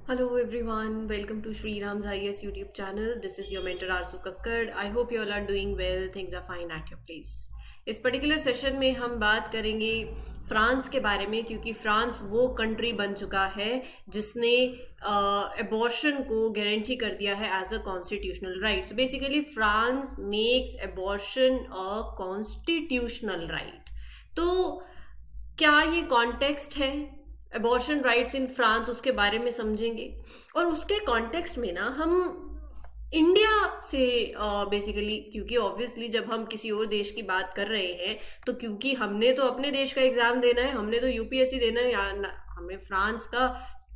Hello everyone, welcome to Sri Ram's IS YouTube channel. This is your mentor Arzu Kakkad. I hope you all are doing well. Things are fine at your place. इस particular session में हम बात करेंगे France के बारे में, क्योंकि France वो कंट्री बन चुका है जिसने एबॉर्शन को गारंटी कर दिया है as a constitutional right. So basically France makes abortion a constitutional right. तो क्या ये कॉन्टेक्स्ट है एबॉर्शन राइट्स इन फ्रांस, उसके बारे में समझेंगे. और उसके कॉन्टेक्स्ट में ना हम इंडिया से बेसिकली, क्योंकि ऑब्वियसली जब हम किसी और देश की बात कर रहे हैं तो क्योंकि हमने तो अपने देश का एग्ज़ाम देना है, हमने तो यूपीएससी देना है, या हमें फ्रांस का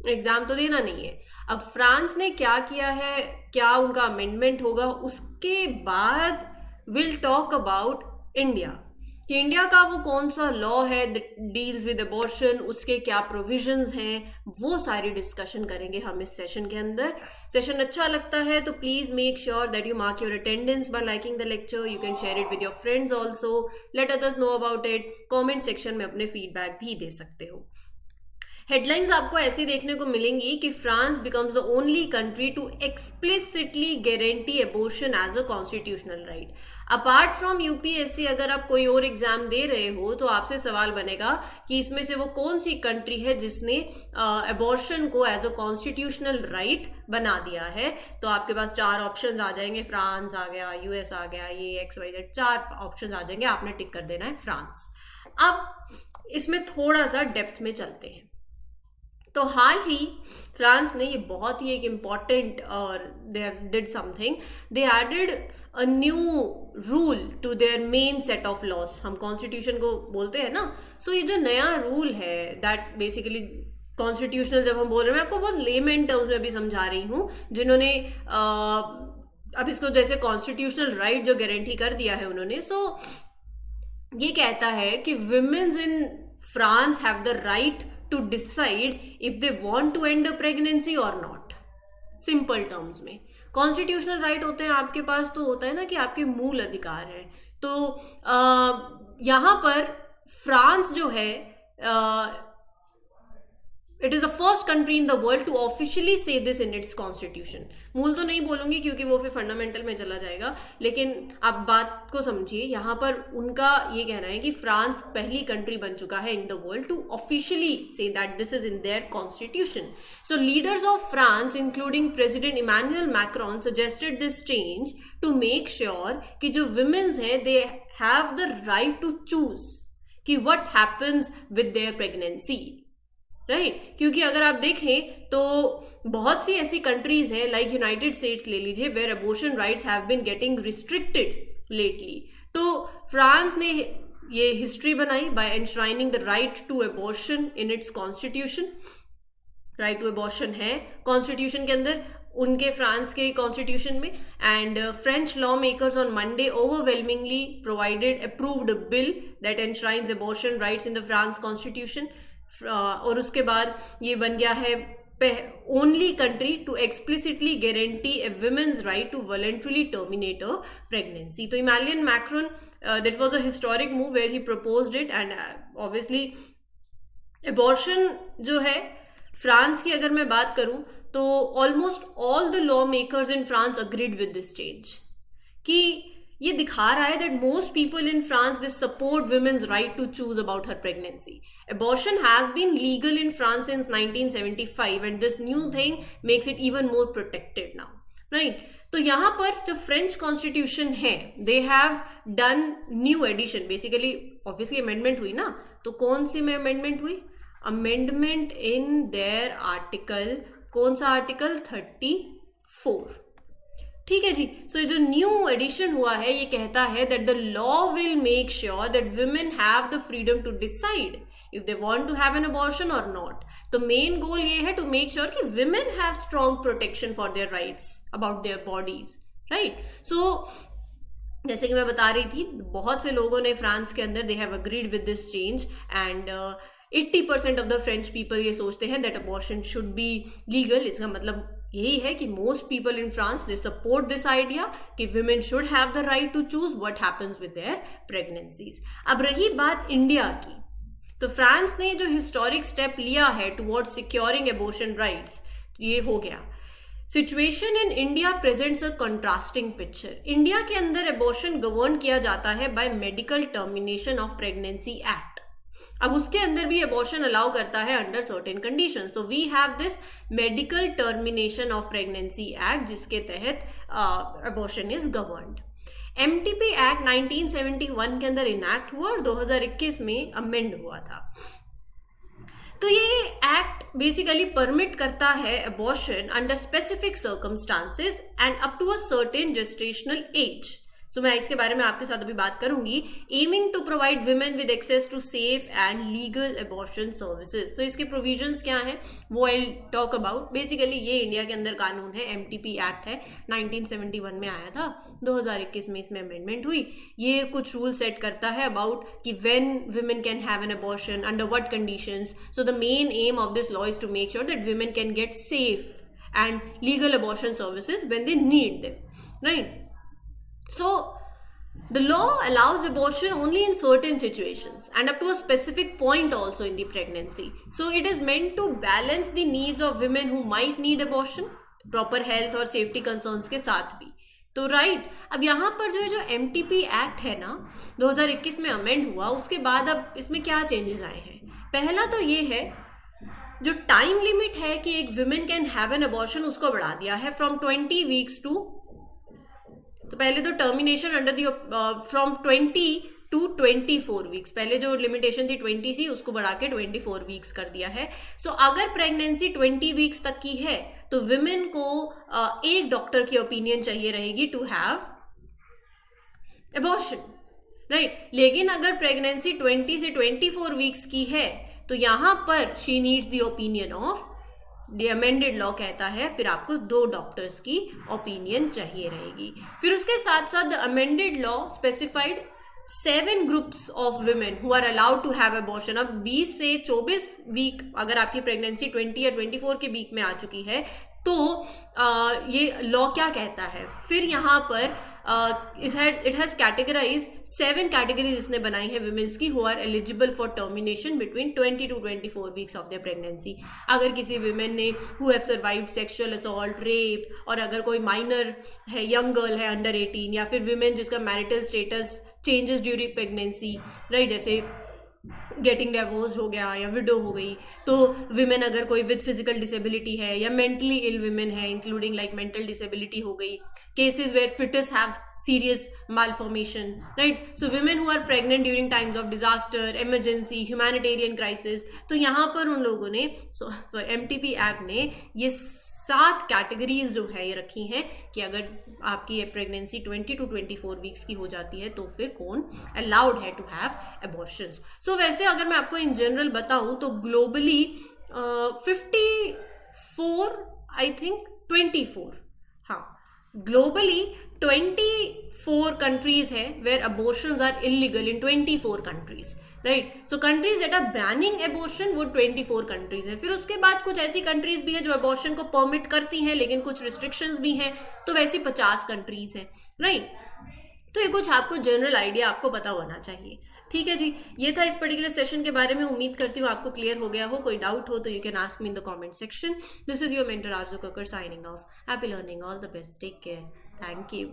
एग्ज़ाम तो देना नहीं है. अब फ्रांस ने क्या किया है, क्या उनका अमेंडमेंट होगा, उसके बाद विल टॉक अबाउट इंडिया कि इंडिया का वो कौन सा लॉ है दैट डील्स विद अबॉर्शन, उसके क्या प्रोविजंस हैं, वो सारी डिस्कशन करेंगे हम इस सेशन के अंदर. सेशन अच्छा लगता है तो please make sure that you mark your attendance bye liking the lecture. You can share it with your friends also. Let others know about it. Comment section में अपने फीडबैक भी दे सकते हो. हेडलाइंस आपको ऐसी देखने को मिलेंगी कि France becomes the only country to explicitly guarantee abortion as a constitutional right. Apart from UPSC, अगर आप कोई और एग्जाम दे रहे हो तो आपसे सवाल बनेगा कि इसमें से वो कौन सी कंट्री है जिसने एबॉर्शन को एज अ कॉन्स्टिट्यूशनल राइट बना दिया है. तो आपके पास चार ऑप्शंस आ जाएंगे. फ्रांस आ गया, यूएस आ गया, ये XYZ, चार ऑप्शंस आ जाएंगे. आपने टिक कर देना है फ्रांस. अब इसमें थोड़ा सा डेप्थ में चलते हैं. तो हाल ही फ्रांस ने ये बहुत ही एक इम्पॉर्टेंट और they did something. They added a new rule to their main set of laws. हम कॉन्स्टिट्यूशन को बोलते हैं ना. सो ये जो नया रूल है दैट बेसिकली कॉन्स्टिट्यूशनल, जब हम बोल रहे हैं, मैं आपको बहुत लेमन टर्म्स में भी समझा रही हूँ, जिन्होंने अब इसको जैसे कॉन्स्टिट्यूशनल राइट जो गारंटी कर दिया है उन्होंने. सो ये कहता है कि women's in France have the right to decide if they want to end a pregnancy or not. Simple terms में कॉन्स्टिट्यूशनल राइट होते हैं आपके पास, तो होता है ना कि आपके मूल अधिकार है. तो यहाँ पर फ्रांस जो है, it is the first country in the world to officially say this in its constitution. मूल तो नहीं बोलूंगी क्योंकि वो फिर फंडामेंटल में चला जाएगा, लेकिन आप बात को समझिए. यहाँ पर उनका ये कहना है कि फ्रांस पहली कंट्री बन चुका है in the world to officially say that this is in their constitution. So leaders of France including president Emmanuel Macron suggested this change to make sure कि जो विमेन्स हैं they have the right to choose कि what happens with their pregnancy. Right क्योंकि अगर आप देखें तो बहुत सी ऐसी कंट्रीज हैं, लाइक यूनाइटेड स्टेट्स ले लीजिए, where abortion rights have been getting restricted lately. तो फ्रांस ने ये हिस्ट्री बनाई by enshrining the right to abortion in its constitution. Right to abortion है कॉन्स्टिट्यूशन के अंदर, उनके फ्रांस के कॉन्स्टिट्यूशन में. And French law makers on Monday overwhelmingly provided approved a bill that enshrines abortion rights in the France constitution. और उसके बाद ये बन गया है only country to explicitly guarantee A women's right to voluntarily terminate a pregnancy. तो Emmanuel Macron, that was a historic move where he proposed it. And obviously abortion जो है फ्रांस की अगर मैं बात करूं तो almost all the law makers in France agreed with this change. कि ये दिखा रहा है that most people in France they support women's right to choose about her pregnancy. Abortion has been legal in France since 1975 and this new thing makes it even more protected now. Right? तो यहाँ पर जो French constitution है, they have done new edition. Basically obviously amendment हुई ना, तो कौन सी में अमेंडमेंट हुई? अमेंडमेंट इन देयर आर्टिकल, कौन सा आर्टिकल? 34. ठीक है जी. सो ये जो न्यू एडिशन हुआ है ये कहता है that the law will make sure that women have the freedom to decide if they want to have an abortion और नॉट. तो मेन गोल ये है टू मेक श्योर कि women have strong protection for their rights about their bodies. Right. So जैसे कि मैं बता रही थी, बहुत से लोगों ने फ्रांस के अंदर they have agreed with this change. And 80% of the French people ये सोचते हैं that abortion should be legal. इसका मतलब यही है कि most people in France they support this idea कि women should have the right to choose what happens with their pregnancies. अब रही बात इंडिया की, तो फ्रांस ने जो हिस्टोरिक स्टेप लिया है टुवर्ड्स सिक्योरिंग अबॉर्शन राइट्स, ये हो गया. Situation in India presents a contrasting picture. India के अंदर एबॉर्शन गवर्न किया जाता है by medical termination of pregnancy act. अब उसके अंदर भी एबॉर्शन अलाउ करता है अंडर सर्टेन कंडीशंस. तो we have this medical termination of pregnancy act जिसके तहत abortion is governed. MTP act 1971 के अंदर इनैक्ट हुआ और 2021 में अमेंड हुआ था. तो ये एक्ट बेसिकली परमिट करता है abortion under specific circumstances and up to a certain gestational age. So मैं इसके बारे में आपके साथ अभी बात करूंगी. Aiming to provide women with access to safe and legal abortion services. तो इसके प्रोविजंस क्या हैं वो आई टॉक अबाउट. बेसिकली ये इंडिया के अंदर कानून है, एमटीपी एक्ट है, 1971 में आया था, 2021 में इसमें अमेंडमेंट हुई. ये कुछ रूल सेट करता है अबाउट कि when women can have an abortion, under what conditions. So the main aim of this law is to make sure that women can get safe and legal abortion services when they need them, right? So, the law allows abortion only in certain situations and up to a specific point also in the pregnancy. So, it is meant to balance the needs of women who might need abortion, proper health और safety concerns के साथ भी. तो right, अब यहाँ पर जो MTP act है ना 2021 में अमेंड हुआ, उसके बाद अब इसमें क्या चेंजेस आए हैं. पहला तो ये है जो टाइम लिमिट है कि एक women can have an abortion उसको बढ़ा दिया है फ्रॉम 20 वीक्स टू, तो पहले तो termination under the from 20 to 24 weeks. पहले जो लिमिटेशन थी 20 थी उसको बढ़ा के 24 वीक्स कर दिया है. सो अगर प्रेगनेंसी 20 वीक्स तक की है तो विमेन को एक डॉक्टर की ओपिनियन चाहिए रहेगी टू हैव एबॉर्शन, राइट? लेकिन अगर प्रेगनेंसी 20 से 24 वीक्स की है तो यहां पर she needs the opinion of the amended law. कहता है फिर आपको 2 डॉक्टर्स की ओपिनियन चाहिए रहेगी. फिर उसके साथ साथ the amended law specified 7 groups of women who are allowed to have abortion. अब 20 से 24 वीक अगर आपकी प्रेगनेंसी 20 या 24 के वीक में आ चुकी है तो ये लॉ क्या कहता है. फिर यहाँ पर इट हैज कैटेगराइज 7 कैटेगरीज इसने बनाई है विमेन्स की who are eligible for termination between 20 to 24 weeks of their pregnancy. अगर किसी विमेन ने who have survived sexual assault, rape, और अगर कोई माइनर है, यंग गर्ल है अंडर 18, या फिर विमेन जिसका marital status changes during pregnancy, right, जैसे गेटिंग डिवोर्स हो गया या विडो हो गई. तो विमेन अगर कोई विद फिजिकल डिसेबिलिटी है या मेंटली इल विमेन है इंक्लूडिंग लाइक मेंटल डिसेबिलिटी हो गई, cases where foetus have serious malformation, right? So women who are pregnant during times of disaster, emergency, humanitarian crisis. तो यहाँ पर उन लोगों ने MTP एक्ट ने ये 7 कैटेगरीज जो है ये रखी हैं कि अगर आपकी ये प्रेगनेंसी 20 टू 24 वीक्स की हो जाती है तो फिर कौन अलाउड है टू हैव एबॉर्शंस. सो वैसे अगर मैं आपको इन जनरल बताऊं तो ग्लोबली 54 आई थिंक 24, हाँ, ग्लोबली 24 कंट्रीज है where abortions are illegal in 24 countries, right? So countries that are banning abortion वो 24 कंट्रीज है. फिर उसके बाद कुछ ऐसी कंट्रीज भी है जो एबॉर्शन को परमिट करती हैं लेकिन कुछ रिस्ट्रिक्शंस भी हैं, तो वैसी 50 कंट्रीज हैं, राइट? तो ये कुछ आपको जनरल आइडिया आपको पता होना चाहिए. ठीक है जी, ये था इस पर्टिकुलर सेशन के बारे में. उम्मीद करती हूँ आपको क्लियर हो गया हो. कोई डाउट हो तो you can ask me in the comment section. This is your mentor Arzoo Kakkar signing off. Happy learning, all the best, take care, thank you.